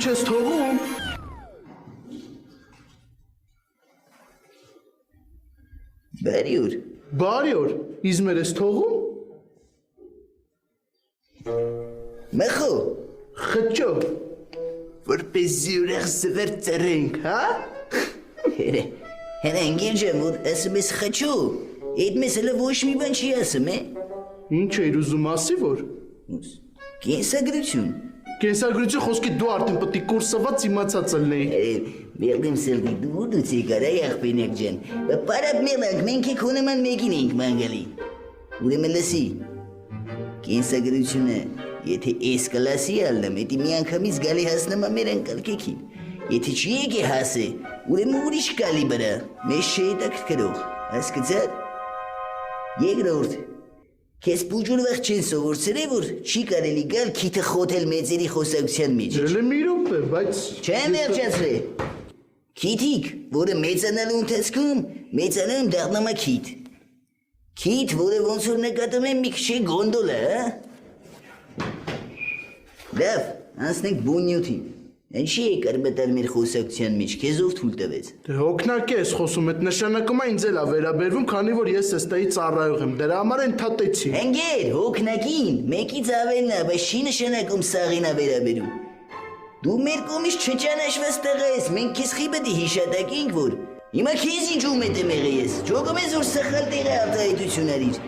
չես թողում։ Բարի օր, իզմեր ես թողում։ Մխո, Խճո, որպեսզի ուրախ զվեր ծրենք, հա։ հենանգ ջեմ, որ ասում ես խճո, այդ մեզ հլը ոչ մի բան չի ասում, է։ Ինչ էիր ուզում ասի, որ։ Կենսագրություն։ Կենսագրություն խոսքի դու արդեն պետք է կուրսված իմացած ելնեի։ Մեղլիմ սելվի դու դուց եկար, այ աղբենակ ջան։ Պարապ մեղլանք, մենք եք հոնեման մեկին ենք մանգալի։ Ուրեմն լսի, կենսագրությունը, եթե ես կլասի ալնեմ, էդի մի անգամից գալի հասնեմ մեր անկալկեքին։ Եթե չի եկե հասե, ուրեմն ուրիշ կալի բրա, մեզ չէ հետաքրքրող, հասկացար։ Երկրորդ, քեզ բուջուրվեղ չեն սովորցրել, որ չի կարելի գալ քիթը խոթել մեծերի խոսակցության մեջ։ Ելը մի րոպե, բայց Չեմ վերջացրել։ Քիթիկ, որը մեծանալու ընթացքում մեծանում դառնում է քիթ։ Քիթ, որը ոնց որ նկատում եմ մի քիչ գոնդոլ է, հա։ Լավ, անցնենք բունյութին։ Ինչի եկար մտալ մեր խոսակցության մեջ, քեզ ով թույլ տվեց։ դե հոգնակ ես խոսում, այդ նշանակում է ինձ էլ է վերաբերվում, քանի որ ես էստայի ծառայող եմ, դրա համար ընդհատեցի։ Ընկեր, հոգնակին, մեկից ավելն է, բայց չի նշանակում սաղին է վերաբերում։ Դու մեր կողմից չճանաչված տղա ես, մենք քեզ խիբտի հիշատակենք, որ հիմա քեզ ինչ ումետ եմ եղել ես, ջոգում ես որ սխալ տեղը արտահայտություն արիր։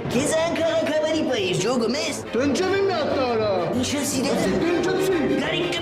Քեզ անքաղաքավարի պայիր, ջոգում ես։ Տնջևի մի հատ արա։ Ինչ ես իրել։ Տնջեցի։ Գարիկ